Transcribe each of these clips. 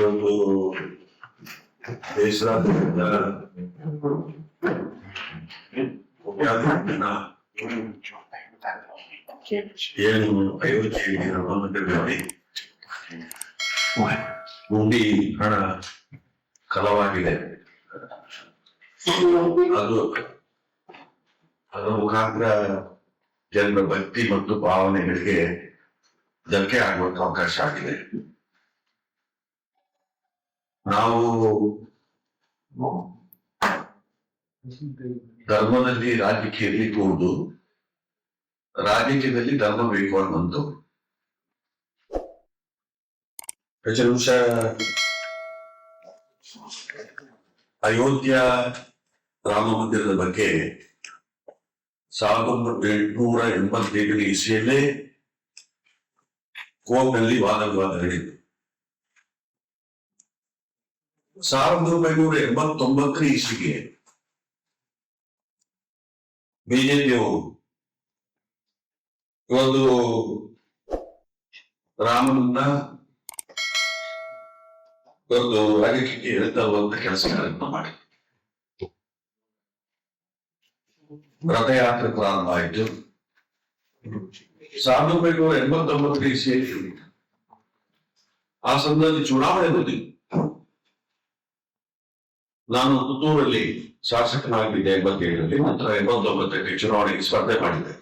ಒಂದು ದೇಶದಾದ್ಯಂತ ಏನು ಅಯೋಧ್ಯೆಯಲ್ಲಿ ಹುಂಡಿ ಹಣ ಕಳವಾಗಿದೆ. ಅದರ ಮುಖಾಂತರ ಜನರ ಭಕ್ತಿ ಮತ್ತು ಭಾವನೆಗಳಿಗೆ ಧಕ್ಕೆ ಆಗುವಂತ ಅವಕಾಶ ಆಗಿದೆ. ನಾವು ಧರ್ಮದಲ್ಲಿ ರಾಜಕೀಯ ಇರಲಿಕ್ಕೂಡುದು, ರಾಜಕೀಯದಲ್ಲಿ ಧರ್ಮ ಬೇಕು ಅನ್ನೋದು. ನಿಮಿಷ ಅಯೋಧ್ಯ ರಾಮ ಮಂದಿರದ ಬಗ್ಗೆ 1885 ಇಸ್ವಿಯಲ್ಲೇ ಕೋರ್ಟ್ನಲ್ಲಿ ವಾದ ವಿವಾದ ನಡೆಯಿತು. 1989 ಇಸ್ವಿಗೆ ಬಿಜೆಪಿಯವರು ಇವತ್ತು ರಾಮನನ್ನ ಒಂದು ರಾಜಕೀಯಕ್ಕೆ ಹೇಳ್ತಾ ಇರುವಂತ ಕೆಲಸಗಳನ್ನು ಮಾಡಿ ರಥಯಾತ್ರೆ ಪ್ರಾರಂಭ ಆಯಿತು. 1989 ಇಸ್ವಿಯಲ್ಲಿ ಆ ಸಂದರ್ಭದಲ್ಲಿ ಚುನಾವಣೆ ಬಂದಿತ್ತು. ನಾನು ಪುತ್ತೂರಲ್ಲಿ ಶಾಸಕನಾಗಿದ್ದೆ 87ರಲ್ಲಿ. ನಂತರ 89ಕ್ಕೆ ಚುನಾವಣೆಗೆ ಸ್ಪರ್ಧೆ ಮಾಡಿದ್ದೆ.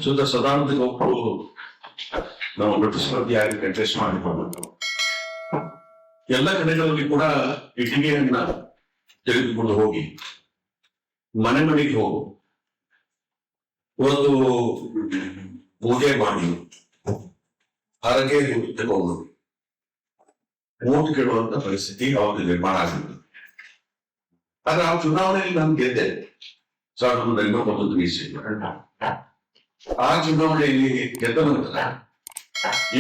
ಸುತ್ತ ಸದಾನಂದ ಒಬ್ಬರು ನಾವು ಪ್ರತಿಸ್ಪರ್ಧಿಯಾಗಿ ಕಂಟೆಸ್ಟ್ ಮಾಡಿಕೊಂಡು ಎಲ್ಲ ಕಡೆಗಳಲ್ಲಿ ಕೂಡ ಇಟ್ಟಿಗೆಯನ್ನ ತೆಗೆದುಕೊಂಡು ಹೋಗಿ ಮನೆ ಮನೆಗೆ ಹೋಗು, ಒಂದು ಪೂಜೆ ಮಾಡಿ ಹರಗೆ ತಗೊಂಡು ಓಟ್ ಕೇಳುವಂತ ಪರಿಸ್ಥಿತಿ ಅವಾಗ ನಿರ್ಮಾಣ ಆಗಿತ್ತು. ಆದ್ರೆ ಆ ಚುನಾವಣೆಯಲ್ಲಿ ನಾನು ಗೆದ್ದೆ 1989 ಇಸ್ವಿಯಲ್ಲಿ. ಆ ಚುನಾವಣೆಯಲ್ಲಿ ಗೆದ್ದ ನಂತರ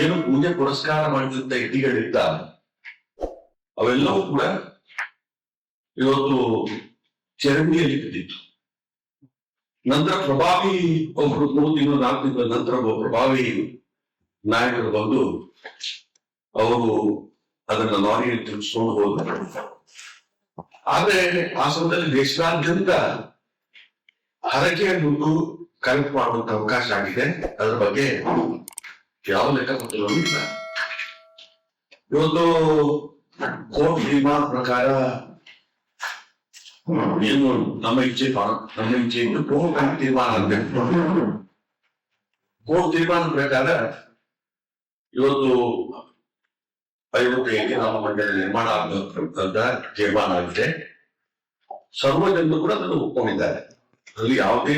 ಏನು ಪೂಜೆ ಪುರಸ್ಕಾರ ಮಾಡಿದಂತ ಇಟ್ಟಿಗಳಿದ್ದ ಅವೆಲ್ಲವೂ ಕೂಡ ಇವತ್ತು ಚರಂಡಿಯಲ್ಲಿ ಬಿದ್ದಿತ್ತು. ನಂತರ ಪ್ರಭಾವಿ ಒಬ್ರು 3 ತಿಂಗಳು 4 ತಿಂಗಳ ನಂತರ ಒಬ್ಬ ಪ್ರಭಾವಿ ನಾಯಕರು ಬಂದು ಅವರು ಅದನ್ನ ಲಾರಿಯಲ್ಲಿ ತಿಳಿಸ್ಕೊಂಡು ಹೋದ್ರು. ಆದ್ರೆ ಆ ಸಮಯದಲ್ಲಿ ದೇಶದಾದ್ಯಂತ ಹರಕೆಯ ದುಡ್ಡು ಕಲೆಕ್ಟ್ ಮಾಡುವಂತ ಅವಕಾಶ ಆಗಿದೆ. ಅದರ ಬಗ್ಗೆ ಯಾವ ಲೆಕ್ಕಪತ್ರಗಳು ಇಲ್ಲ. ಇವತ್ತು ಕೋರ್ಟ್ ತೀರ್ಮಾನ ಪ್ರಕಾರ ಏನು ನಮ್ಮ ಇಚ್ಛೆ ಇದ್ದು ಕೋರ್ಟ್ ತೀರ್ಮಾನ ಆಗಬೇಕು. ಕೋರ್ಟ್ ತೀರ್ಮಾನ ಪ್ರಕಾರ ಇವತ್ತು ಅಯೋಧ್ಯೆಯಲ್ಲಿ ರಾಮ ಮಂದಿರ ನಿರ್ಮಾಣ ಆಗಬೇಕಂತ ತೀರ್ಮಾನ ಆಗಿದೆ. ಸರ್ವ ಜನರು ಕೂಡ ಅದನ್ನು ಒಪ್ಕೊಂಡಿದ್ದಾರೆ. ಅದರಲ್ಲಿ ಯಾವುದೇ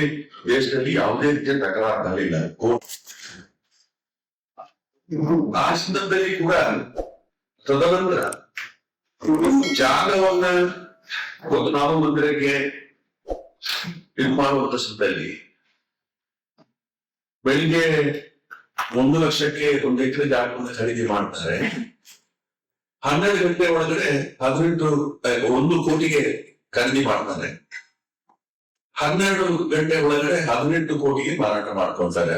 ದೇಶದಲ್ಲಿ ಯಾವುದೇ ರೀತಿಯ ತಕರಾರಿಲ್ಲ. ಆ ಸಂದರ್ಭದಲ್ಲಿ ಕೂಡ ತದನಂತರ ಜಾಗವನ್ನ ಒಂದು ರಾಮ ಮಂದಿರಕ್ಕೆ ಇದು ಮಾಡುವಂತ ಸಂದರ್ಭದಲ್ಲಿ ಬೆಳಿಗ್ಗೆ 1 ಲಕ್ಷಕ್ಕೆ 1 ಎಕರೆ ಜಾಗವನ್ನು ಖರೀದಿ ಮಾಡ್ತಾರೆ. 12 ಗಂಟೆ ಒಳಗಡೆ 1 ಕೋಟಿಗೆ ಖರೀದಿ ಮಾಡ್ತಾರೆ. 12 ಗಂಟೆ ಒಳಗಡೆ 18 ಕೋಟಿಗೆ ಮಾರಾಟ ಮಾಡ್ಕೊಳ್ತಾರೆ,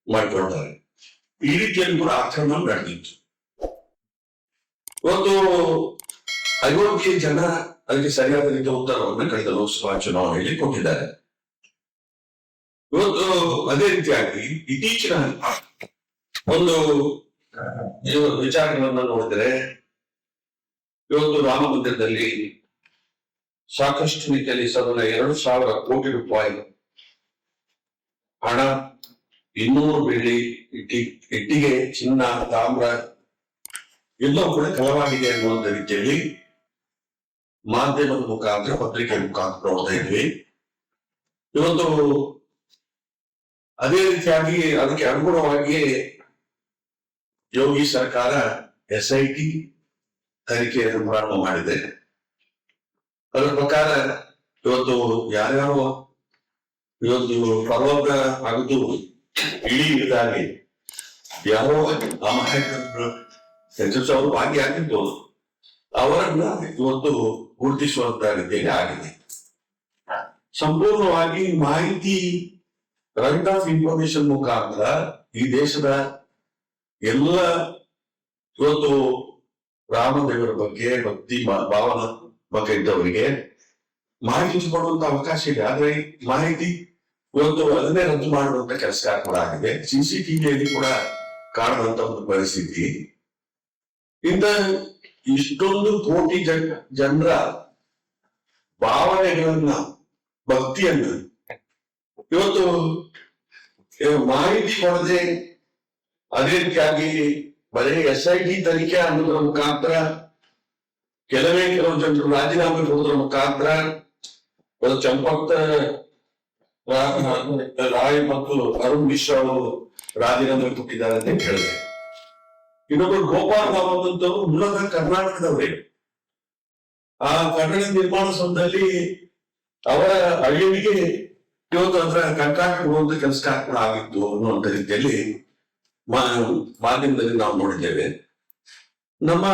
ಮಾಡ್ಕೊಳ್ತಾರೆ. ಈ ರೀತಿಯಲ್ಲಿ ಕೂಡ ಆಕ್ರಮಣ ನಡೆದಿತ್ತು. ಒಂದು ಅಯೋಧ್ಯೆ ಜನ ಅದಕ್ಕೆ ಸರಿಯಾದ ರೀತಿಯ ಉತ್ತರವನ್ನು ಕಳೆದ ಲೋಕಸಭಾ ಚುನಾವಣೆಯಲ್ಲಿ ಕೊಟ್ಟಿದ್ದಾರೆ. ಇವತ್ತು ಅದೇ ರೀತಿಯಾಗಿ ಇತ್ತೀಚಿನ ಒಂದು ವಿಚಾರಗಳನ್ನು ನೋಡಿದರೆ ಇವತ್ತು ರಾಮ ಮಂದಿರದಲ್ಲಿ ಸಾಕಷ್ಟು ರೀತಿಯಲ್ಲಿ 2,000 ಕೋಟಿ ರೂಪಾಯಿ ಹಣ, 200 ಬೆಳ್ಳಿ, ಇಟ್ಟಿಗೆ, ಚಿನ್ನ, ತಾಮ್ರ ಎಲ್ಲವೂ ಕೂಡ ಕಳವಾಗಿದೆ ಅನ್ನುವಂಥ ರೀತಿಯಲ್ಲಿ ಮಾಧ್ಯಮದ ಮುಖಾಂತರ, ಪತ್ರಿಕೆ ಮುಖಾಂತರ ನೋಡ್ತಾ ಇದ್ವಿ. ಇವತ್ತು ಅದೇ ರೀತಿಯಾಗಿ ಅದಕ್ಕೆ ಅನುಗುಣವಾಗಿ ಯೋಗಿ ಸರ್ಕಾರ SIT ತನಿಖೆಯನ್ನು ಪ್ರಾರಂಭ ಮಾಡಿದೆ. ಅದರ ಪ್ರಕಾರ ಇವತ್ತು ಯಾರ್ಯಾರು ಇವತ್ತು ಪರ್ವತ ಆಗುದು ಇಡೀ ಇದಾಗಿ ಯಾರೋ ಅಮಾಯಕರು ಅವರು ಭಾಗಿಯಾಗಿದ್ದು ಅವರನ್ನ ಇವತ್ತು ಗುರುತಿಸುವಂತ ರೀತಿಯಲ್ಲಿ ಆಗಿದೆ. ಸಂಪೂರ್ಣವಾಗಿ ಮಾಹಿತಿ ರೈಟ್ ಆಫ್ ಇನ್ಫಾರ್ಮೇಶನ್ ಮುಖಾಂತರ ಈ ದೇಶದ ಎಲ್ಲ ಇವತ್ತು ರಾಮದೇವರ ಬಗ್ಗೆ ಭಕ್ತಿ ಭಾವನ ಬಗ್ಗೆ ಇದ್ದವರಿಗೆ ಮಾಹಿತಿ ಕೊಡುವಂತ ಅವಕಾಶ ಇದೆ. ಆದ್ರೆ ಮಾಹಿತಿ ಇವತ್ತು ಅದನ್ನೇ ರದ್ದು ಮಾಡುವಂತ ಕೆಲಸ ಕೂಡ ಆಗಿದೆ. CCTVಯಲ್ಲಿ ಕೂಡ ಕಾಣುವಂತ ಒಂದು ಪರಿಸ್ಥಿತಿ. ಇಂಥ ಇಷ್ಟೊಂದು ಕೋಟಿ ಜನರ ಭಾವನೆಗಳನ್ನ, ಭಕ್ತಿಯನ್ನ ಇವತ್ತು ಮಾಹಿತಿ ಕೊಡದೆ, ಅದೇ ರೀತಿಯಾಗಿ ಬರೀ SIT ತನಿಖೆ ಅನ್ನೋದ್ರ ಮುಖಾಂತರ ಕೆಲವು ಜನರು ರಾಜೀನಾಮೆ ಕೊಡೋದ್ರ ಮುಖಾಂತರ ಚಂಪಕ್ ರಾಯ್ ಮತ್ತು ಅರುಣ್ ಮಿಶ್ರಾ ಅವರು ರಾಜೀನಾಮೆ ಕೊಟ್ಟಿದ್ದಾರೆ ಅಂತ ಹೇಳಿದೆ. ಇನ್ನೊಬ್ಬರು ಗೋಪಾಲ್ ರಾವ್ ಅಂತವರು ಮೂಲತಃ ಕರ್ನಾಟಕದವರೇ. ಆ ಕನ್ನಡ ನಿರ್ಮಾಣ ಸೌಧದಲ್ಲಿ ಅವರ ಅಳಿವಿಗೆ ಇವತ್ತು ಅದರ ಕಂಕಾಟ ಕೊಡುವಂತ ಕೆಲಸ ಕೂಡ ಆಗಿತ್ತು ಅನ್ನುವಂತ ರೀತಿಯಲ್ಲಿ ಮಾಧ್ಯಮದಲ್ಲಿ ನಾವು ನೋಡಿದ್ದೇವೆ. ನಮ್ಮ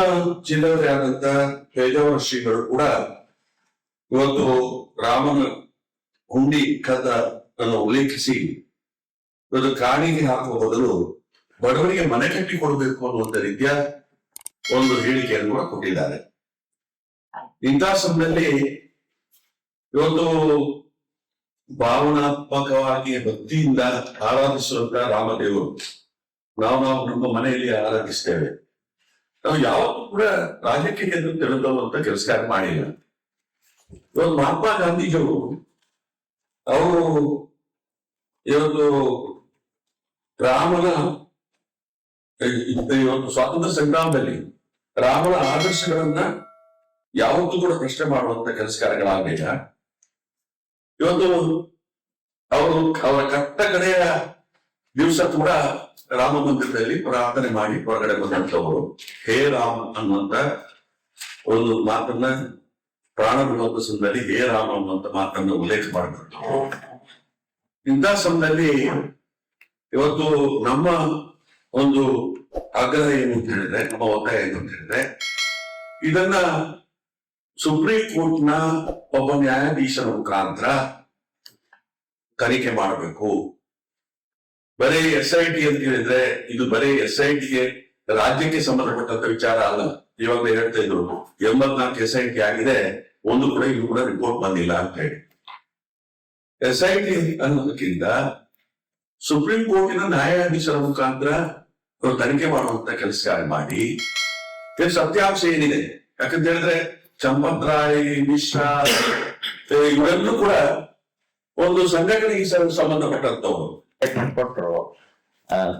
ಜಿಲ್ಲೆಯವರೇ ಆದಂತ ಪೇಜಾವರ ಶ್ರೀಗಳು ಕೂಡ ಇವತ್ತು ರಾಮನ ಹುಂಡಿ ಕದ ಅನ್ನು ಉಲ್ಲೇಖಿಸಿ ಇವತ್ತು ಕಾಣಿಗೆ ಹಾಕುವ ಬದಲು ಬಡವರಿಗೆ ಮನೆ ಕಟ್ಟಿ ಕೊಡಬೇಕು ಅನ್ನುವಂತ ರೀತಿಯ ಒಂದು ಹೇಳಿಕೆಯನ್ನು ಕೂಡ ಕೊಟ್ಟಿದ್ದಾರೆ. ಇಂತಹ ಸಮಯದಲ್ಲಿ ಇವತ್ತು ಭಾವನಾತ್ಮಕವಾಗಿ ಭಕ್ತಿಯಿಂದ ಆರಾಧಿಸುವಂತ ರಾಮದೇವರು ನಾವು ನಮ್ಮ ಮನೆಯಲ್ಲಿ ಆರಾಧಿಸ್ತೇವೆ. ನಾವು ಯಾವತ್ತೂ ಕೂಡ ರಾಜಕೀಯ ತಿಳಿದುವಂತ ಕೆಲಸ ಮಾಡಿಲ್ಲ. ಇವತ್ತು ಮಹಾತ್ಮ ಗಾಂಧೀಜಿಯವರು ಅವರು ಇವತ್ತು ರಾಮನ ಇವತ್ತು ಸ್ವಾತಂತ್ರ್ಯ ಸಂಗ್ರಾಮದಲ್ಲಿ ರಾಮನ ಆದರ್ಶಗಳನ್ನ ಯಾವತ್ತೂ ಕೂಡ ಪ್ರಶ್ನೆ ಮಾಡುವಂತ ಕೆಲಸ ಕಾರ್ಯಗಳಾಗಲಿಲ್ಲ. ಇವತ್ತು ಅವರು ಅವರ ಕಟ್ಟ ಕಡೆಯ ದಿವಸ ಕೂಡ ರಾಮ ಮಂದಿರದಲ್ಲಿ ಪ್ರಾರ್ಥನೆ ಮಾಡಿ ಹೊರಗಡೆ ಬಂದಂತವರು ಹೇ ರಾಮ್ ಅನ್ನುವಂತ ಒಂದು ಮಾತನ್ನ ಪ್ರಾಣ ಬಿಡುವಂತ ಸಮಯದಲ್ಲಿ ಹೇ ರಾಮ ಅನ್ನುವಂತ ಮಾತನ್ನ ಉಲ್ಲೇಖ ಮಾಡಿದ್ರು. ಇಂಥ ಸಮಯದಲ್ಲಿ ಇವತ್ತು ನಮ್ಮ ಒಂದು ಆಗ್ರಹ ಏನು ಅಂತ ಹೇಳಿದ್ರೆ, ನಮ್ಮ ಒತ್ತಾಯ ಏನು ಅಂತ ಹೇಳಿದ್ರೆ, ಇದನ್ನ ಸುಪ್ರೀಂ ಕೋರ್ಟ್ ನ ಒಬ್ಬ ನ್ಯಾಯಾಧೀಶರ ಮುಖಾಂತರ ತನಿಖೆ ಮಾಡಬೇಕು. ಬರೀ SIT ಅಂತ ಹೇಳಿದ್ರೆ ಇದು ಬರೀ SITಗೆ ರಾಜ್ಯಕ್ಕೆ ಸಂಬಂಧಪಟ್ಟಂತ ವಿಚಾರ ಅಲ್ಲ. ಇವಾಗಲೇ ಹೇಳ್ತಾ ಇದ್ರು 84 SIT ಆಗಿದೆ, ಒಂದು ಕೂಡ ಇದು ಕೂಡ ರಿಪೋರ್ಟ್ ಬಂದಿಲ್ಲ ಅಂತ ಹೇಳಿ. SIT ಅನ್ನೋದಕ್ಕಿಂತ ಸುಪ್ರೀಂ ಕೋರ್ಟಿನ ನ್ಯಾಯಾಧೀಶರ ಮುಖಾಂತರ ತನಿಖೆ ಮಾಡುವಂತ ಕೆಲಸ ಮಾಡಿ ಸತ್ಯಾಂಶ ಏನಿದೆ. ಯಾಕಂತ ಹೇಳಿದ್ರೆ ಚಂಪತ್ ರಾಯ್, ಮಿಶ್ರಾ ಇವೆಲ್ಲೂ ಕೂಡ ಒಂದು ಸಂಘಟನೆಗೆ ಸಂಬಂಧಪಟ್ಟಂತವ್ರು ಕೊಟ್ಟರು.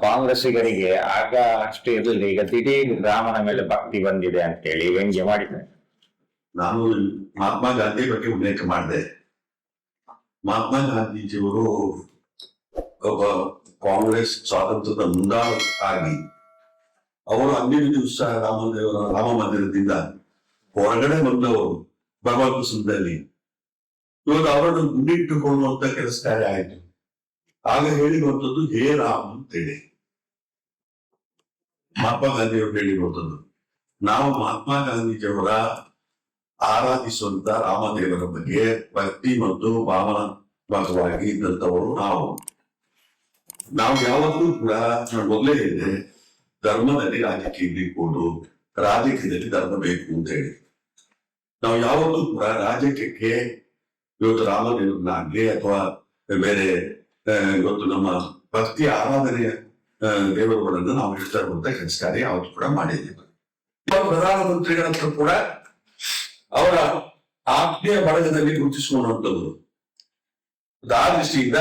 ಕಾಂಗ್ರೆಸ್ಸಿಗರಿಗೆ ಆಗ ಅಷ್ಟೇ ಇರಲಿಲ್ಲ. ಈಗ ದಿಢೀರ್ ರಾಮನ ಮೇಲೆ ಭಕ್ತಿ ಬಂದಿದೆ ಅಂತ ಹೇಳಿ ವ್ಯಂಗ್ಯ ಮಾಡಿದ್ದಾರೆ. ನಾನು ಮಹಾತ್ಮ ಗಾಂಧಿ ಬಗ್ಗೆ ಉಲ್ಲೇಖ ಮಾಡಿದೆ. ಮಹಾತ್ಮ ಗಾಂಧೀಜಿಯವರು ಒಬ್ಬ ಕಾಂಗ್ರೆಸ್ ಸ್ವಾತಂತ್ರ್ಯದ ಮುಂದಾಗಿ ಅವರು 12 ದಿವಸ ರಾಮ ಮಂದಿರದಿಂದ ಹೊರಗಡೆ ಬಂದವರು ಭಗವದ್ಗೀತೆಯಲ್ಲಿ ಇವತ್ತು ಅವರನ್ನು ಗುಂಡಿಟ್ಟುಕೊಳ್ಳುವಂತ ಕೆಲಸ ಕಾರ್ಯ ಆಯಿತು. ಆಗ ಹೇಳಿರುವಂತದ್ದು ಹೇ ರಾಮ್ ಅಂತೇಳಿ ಮಹಾತ್ಮ ಗಾಂಧಿಯವರು ಹೇಳಿರುವಂತದ್ದು. ನಾವು ಮಹಾತ್ಮ ಗಾಂಧೀಜಿಯವರ ಆರಾಧಿಸುವಂತ ರಾಮದೇವರ ಬಗ್ಗೆ ಭಕ್ತಿ ಮತ್ತು ಭಾವನಾತ್ಮಕವಾಗಿ ಇದ್ದಂಥವರು ನಾವು ಯಾವತ್ತೂ ಕೂಡ ಮೊದಲೇ ಇದೆ ಧರ್ಮದಲ್ಲಿ ರಾಜಕೀಯ ಇರಬಹುದು, ರಾಜಕೀಯದಲ್ಲಿ ಧರ್ಮ ಬೇಕು ಅಂತ ಹೇಳಿ ನಾವು ಯಾವತ್ತೂ ಕೂಡ ರಾಜಕೀಯಕ್ಕೆ ಇವತ್ತು ರಾಮದೇವರನ್ನಾಗ್ಲಿ ಅಥವಾ ಬೇರೆ ಇವತ್ತು ನಮ್ಮ ಭಕ್ತಿ ಆರಾಧನೆಯ ದೇವರುಗಳನ್ನ ನಾವು ಹೇಳ್ತಾ ಇರುವಂತ ಕೆಲಸ ಕಾರ್ಯ ಯಾವತ್ತು ಕೂಡ ಮಾಡಿದ್ದೀವಿ. ಪ್ರಧಾನಮಂತ್ರಿಗಳ ಹತ್ರ ಕೂಡ ಅವರ ಆಜ್ಞೆಯ ಬಳಗದಲ್ಲಿ ಗುರುತಿಸುವಂತದ್ದು. ಆ ದೃಷ್ಟಿಯಿಂದ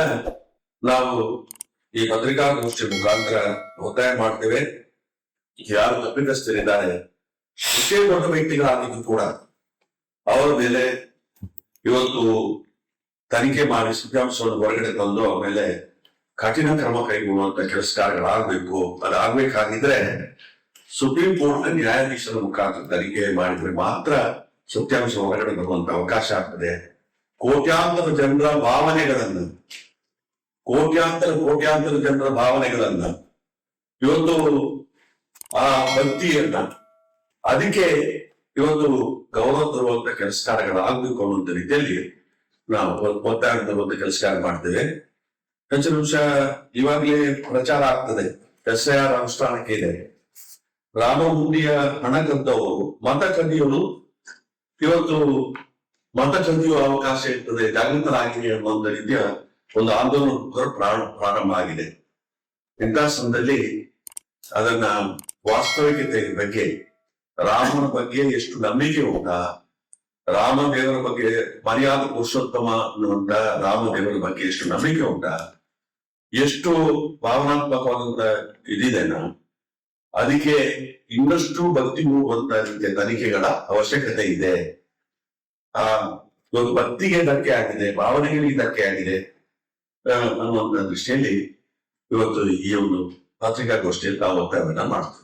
ನಾವು ಈ ಪತ್ರಿಕಾಗೋಷ್ಠಿ ಮುಖಾಂತರ ಒತ್ತಾಯ ಮಾಡ್ತೇವೆ. ಯಾರು ತಪ್ಪಿತಸ್ಥರಿದ್ದಾರೆ, ಎಷ್ಟೇ ದೊಡ್ಡ ವ್ಯಕ್ತಿಗಳಾಗಿದ್ದು ಕೂಡ ಅವರ ಮೇಲೆ ಇವತ್ತು ತನಿಖೆ ಮಾಡಿ ಸತ್ಯಾಂಶವನ್ನು ಹೊರಗಡೆ ತಂದು ಅವ್ರ ಮೇಲೆ ಕಠಿಣ ಕ್ರಮ ಕೈಗೊಳ್ಳುವಂತ ಕೆಲಸ ಕಾರ್ಯಗಳಾಗಬೇಕು. ಅದಾಗಬೇಕಾಗಿದ್ರೆ ಸುಪ್ರೀಂ ಕೋರ್ಟ್ ನ್ಯಾಯಾಧೀಶರ ಮುಖಾಂತರ ತನಿಖೆ ಮಾಡಿದ್ರೆ ಮಾತ್ರ ಸತ್ಯಾಂಶ ಹೊರಗಡೆ ಬರುವಂತ ಅವಕಾಶ ಆಗ್ತದೆ. ಕೋಟ್ಯಾಂತರ ಜನರ ಭಾವನೆಗಳನ್ನ ಕೋಟ್ಯಾಂತರ ಜನರ ಭಾವನೆಗಳನ್ನ ಇವತ್ತು ಆ ಭಕ್ತಿಯನ್ನ ಅದಕ್ಕೆ ಇವತ್ತು ಗೌರವ ತರುವಂತ ಕೆಲಸ ಕಾರ್ಯಗಳಾಗಬೇಕು ಅನ್ನುವಂತ ರೀತಿಯಲ್ಲಿ ನಾವು ಒತ್ತಾಯ ತರುವಂತ ಕೆಲಸ ಕಾರ್ಯ ಮಾಡ್ತೇವೆ. ಹೆಚ್ಚಿನ ಅಂಶ ಇವಾಗಲೇ ಪ್ರಚಾರ ಆಗ್ತದೆ, SIR ಅನುಷ್ಠಾನಕ್ಕೆ ಇದೆ. ರಾಮ ಹುಂಡಿಯ ಹಣ ಕದ್ದವರು ಮತ ಕದಿಯಲು ಇವತ್ತು ಮತ ಕದಿಯುವ ಅವಕಾಶ ಇರ್ತದೆ, ಜಾಗೃತರಾಗಿ ಅನ್ನುವಂಥ ರೀತಿಯ ಒಂದು ಆಂದೋಲನ ಪ್ರಾರಂಭ ಆಗಿದೆ. ಇಂಥ ಸಮಯದಲ್ಲಿ ಅದನ್ನ ವಾಸ್ತವಿಕತೆ ಬಗ್ಗೆ, ರಾಮನ ಬಗ್ಗೆ ಎಷ್ಟು ನಂಬಿಕೆ ಉಂಟಾ, ರಾಮದೇವರ ಬಗ್ಗೆ, ಮರ್ಯಾದ ಪುರುಷೋತ್ತಮ ಅನ್ನುವಂತ ರಾಮದೇವರ ಬಗ್ಗೆ ಎಷ್ಟು ನಂಬಿಕೆ ಉಂಟಾ, ಎಷ್ಟು ಭಾವನಾತ್ಮಕವಾದಂತ ಇದಿದೆನಾ, ಅದಕ್ಕೆ ಇನ್ನಷ್ಟು ಭಕ್ತಿ ಮೂಡುವಂತ ರೀತಿಯ ತನಿಖೆಗಳ ಅವಶ್ಯಕತೆ ಇದೆ. ಒಂದು ಭಕ್ತಿಗೆ ಧಕ್ಕೆ ಆಗಿದೆ, ಭಾವನೆಗಳಿಗೆ ಧಕ್ಕೆ ಆಗಿದೆ ಅನ್ನುವಂತ ದೃಷ್ಟಿಯಲ್ಲಿ ಇವತ್ತು ಈ ಒಂದು ಪತ್ರಿಕಾಗೋಷ್ಠಿಯಲ್ಲಿ ನಾವು ಒತ್ತಾಯವನ್ನು ಮಾಡ್ತೀವಿ.